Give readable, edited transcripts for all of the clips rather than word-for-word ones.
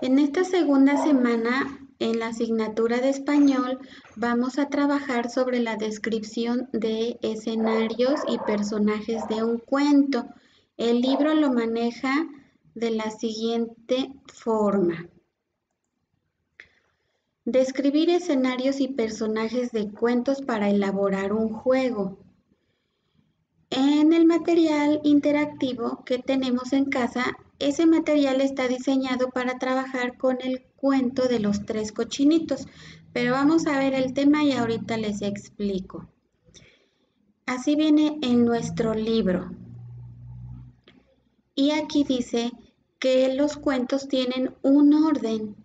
En esta segunda semana, en la asignatura de español, vamos a trabajar sobre la descripción de escenarios y personajes de un cuento. El libro lo maneja de la siguiente forma. Describir escenarios y personajes de cuentos para elaborar un juego. En el material interactivo que tenemos en casa, ese material está diseñado para trabajar con el cuento de los tres cochinitos, pero vamos a ver el tema y ahorita les explico. Así viene en nuestro libro. Y aquí dice que los cuentos tienen un orden.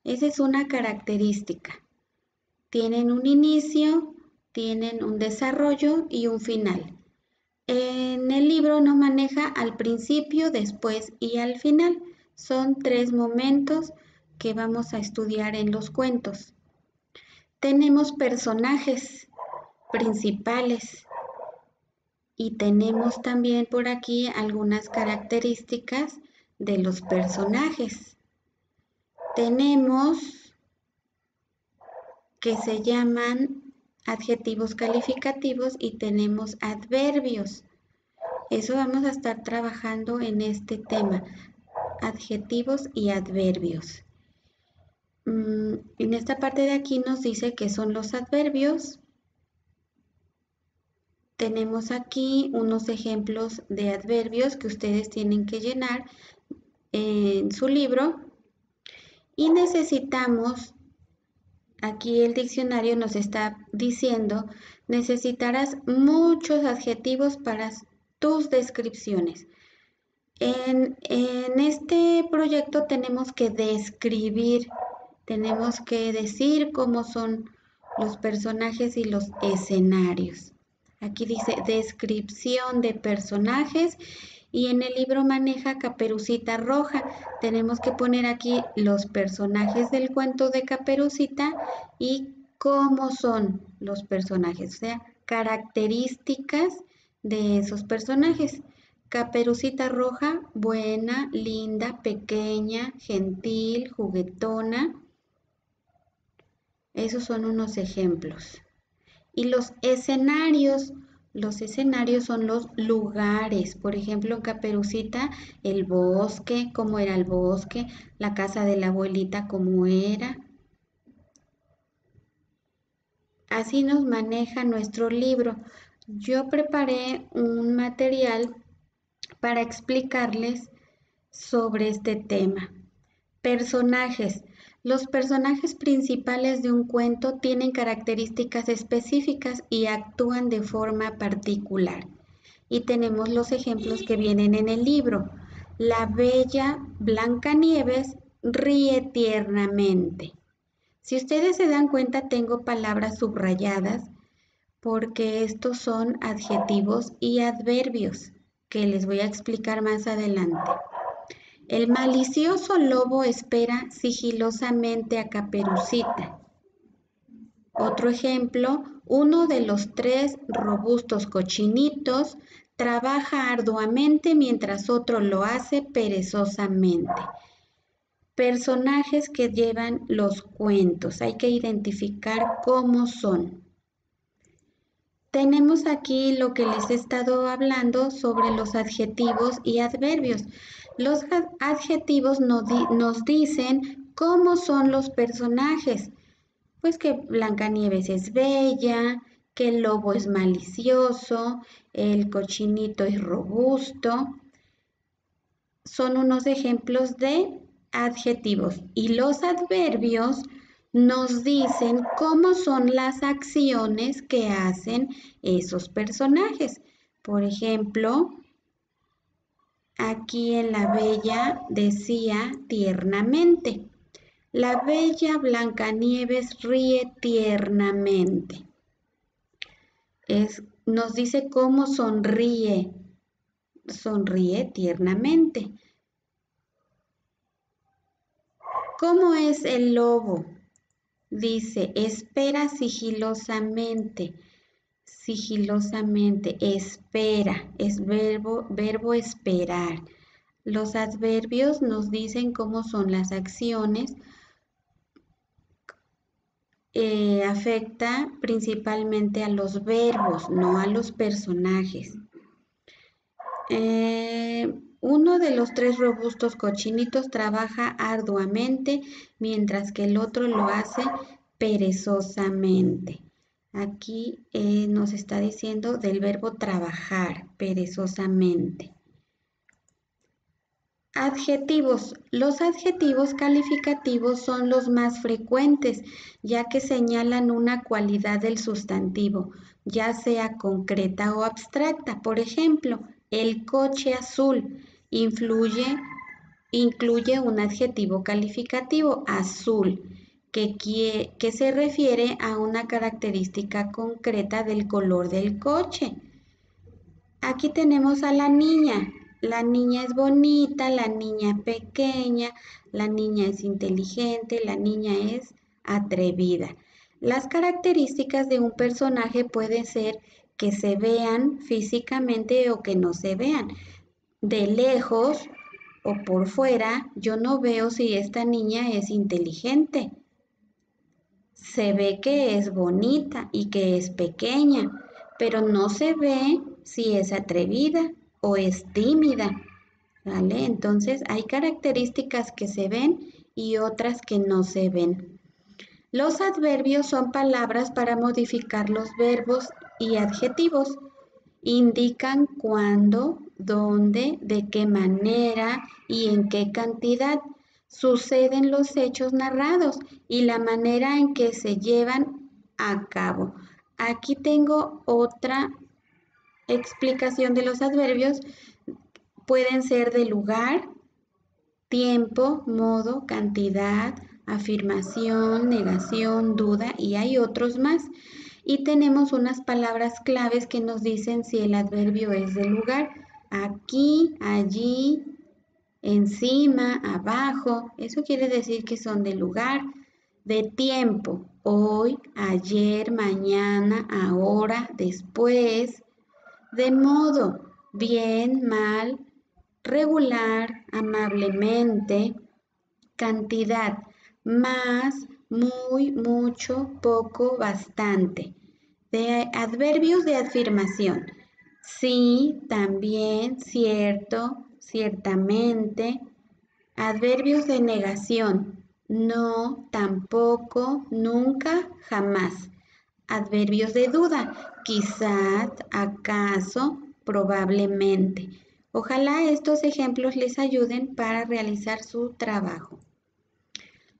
Esa es una característica. Tienen un inicio, tienen un desarrollo y un final. En el libro no maneja al principio, después y al final. Son 3 momentos que vamos a estudiar en los cuentos. Tenemos personajes principales y tenemos también por aquí algunas características de los personajes. Tenemos que se llaman adjetivos calificativos y tenemos adverbios. Eso vamos a estar trabajando en este tema, adjetivos y adverbios. En esta parte de aquí nos dice qué son los adverbios. Tenemos aquí unos ejemplos de adverbios que ustedes tienen que llenar en su libro y necesitamos, aquí el diccionario nos está diciendo, necesitarás muchos adjetivos para tus descripciones. En este proyecto tenemos que describir, tenemos que decir cómo son los personajes y los escenarios. Aquí dice descripción de personajes y en el libro maneja Caperucita Roja. Tenemos que poner aquí los personajes del cuento de Caperucita y cómo son los personajes, o sea, características de esos personajes. Caperucita Roja, buena, linda, pequeña, gentil, juguetona. Esos son unos ejemplos. Y los escenarios son los lugares. Por ejemplo, en Caperucita, el bosque, cómo era el bosque, la casa de la abuelita, cómo era. Así nos maneja nuestro libro. Yo preparé un material para explicarles sobre este tema. Personajes. Los personajes principales de un cuento tienen características específicas y actúan de forma particular. Y tenemos los ejemplos que vienen en el libro. La bella Blancanieves ríe tiernamente. Si ustedes se dan cuenta, tengo palabras subrayadas porque estos son adjetivos y adverbios que les voy a explicar más adelante. El malicioso lobo espera sigilosamente a Caperucita. Otro ejemplo, uno de los 3 robustos cochinitos trabaja arduamente mientras otro lo hace perezosamente. Personajes que llevan los cuentos, hay que identificar cómo son. Tenemos aquí lo que les he estado hablando sobre los adjetivos y adverbios. Los adjetivos nos dicen cómo son los personajes. Pues que Blancanieves es bella, que el lobo es malicioso, el cochinito es robusto. Son unos ejemplos de adjetivos. Y los adverbios nos dicen cómo son las acciones que hacen esos personajes. Por ejemplo, aquí en la bella decía tiernamente. La bella Blancanieves ríe tiernamente. Nos dice cómo sonríe. Sonríe tiernamente. ¿Cómo es el lobo? Dice, espera sigilosamente. Sigilosamente, espera, es verbo esperar. Los adverbios nos dicen cómo son las acciones. Afecta principalmente a los verbos, no a los personajes. Uno de los tres robustos cochinitos trabaja arduamente, mientras que el otro lo hace perezosamente. Aquí nos está diciendo del verbo trabajar, perezosamente. Adjetivos. Los adjetivos calificativos son los más frecuentes, ya que señalan una cualidad del sustantivo, ya sea concreta o abstracta. Por ejemplo, el coche azul incluye un adjetivo calificativo, azul, que se refiere a una característica concreta del color del coche. Aquí tenemos a la niña. La niña es bonita, la niña pequeña, la niña es inteligente, la niña es atrevida. Las características de un personaje pueden ser que se vean físicamente o que no se vean. De lejos o por fuera, yo no veo si esta niña es inteligente. Se ve que es bonita y que es pequeña, pero no se ve si es atrevida o es tímida, ¿vale? Entonces hay características que se ven y otras que no se ven. Los adverbios son palabras para modificar los verbos y adjetivos. Indican cuándo, dónde, de qué manera y en qué cantidad suceden los hechos narrados y la manera en que se llevan a cabo. Aquí tengo otra explicación de los adverbios. Pueden ser de lugar, tiempo, modo, cantidad, afirmación, negación, duda y hay otros más. Y tenemos unas palabras claves que nos dicen si el adverbio es de lugar. Aquí, allí, encima, abajo. Eso quiere decir que son de lugar. De tiempo, hoy, ayer, mañana, ahora, después. De modo, bien, mal, regular, amablemente. Cantidad, más, muy, mucho, poco, bastante. De adverbios de afirmación, sí, también, cierto, ciertamente. Adverbios de negación, no, tampoco, nunca, jamás. Adverbios de duda, quizás, acaso, probablemente. Ojalá estos ejemplos les ayuden para realizar su trabajo.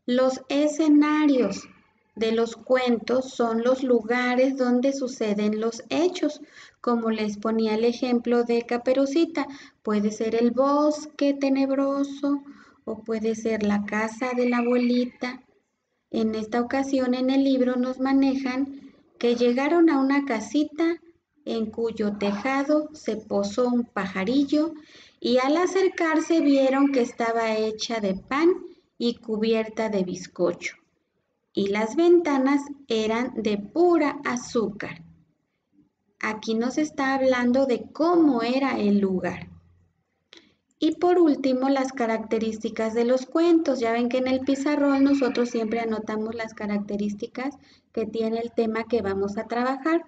Los escenarios de los cuentos son los lugares donde suceden los hechos, como les ponía el ejemplo de Caperucita. Puede ser el bosque tenebroso o puede ser la casa de la abuelita. En esta ocasión en el libro nos manejan que llegaron a una casita en cuyo tejado se posó un pajarillo y al acercarse vieron que estaba hecha de pan y cubierta de bizcocho, y las ventanas eran de pura azúcar. Aquí nos está hablando de cómo era el lugar. Y por último, las características de los cuentos. Ya ven que en el pizarrón nosotros siempre anotamos las características que tiene el tema que vamos a trabajar.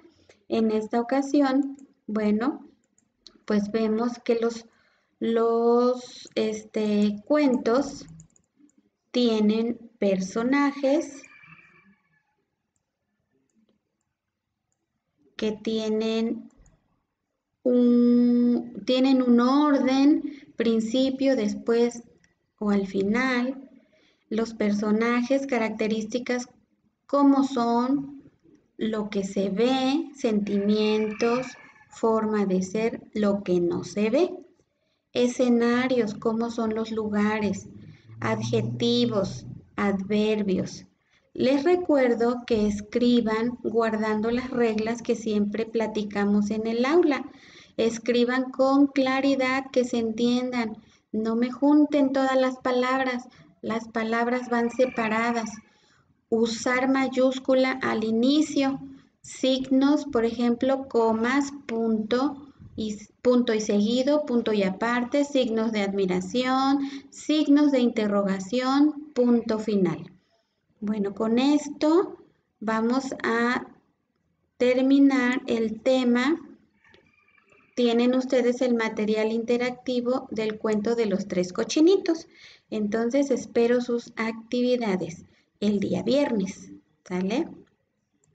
En esta ocasión, bueno, pues vemos que los cuentos tienen personajes que tienen un orden, principio, después o al final. Los personajes, características, cómo son, lo que se ve, sentimientos, forma de ser, lo que no se ve. Escenarios, cómo son los lugares, adjetivos, adverbios. Les recuerdo que escriban guardando las reglas que siempre platicamos en el aula. Escriban con claridad, que se entiendan. No me junten todas las palabras van separadas. Usar mayúscula al inicio, signos, por ejemplo, comas, punto, y punto y seguido, punto y aparte, signos de admiración, signos de interrogación, punto final. Bueno, con esto vamos a terminar el tema. Tienen ustedes el material interactivo del cuento de los 3 cochinitos. Entonces espero sus actividades el día viernes. ¿Sale?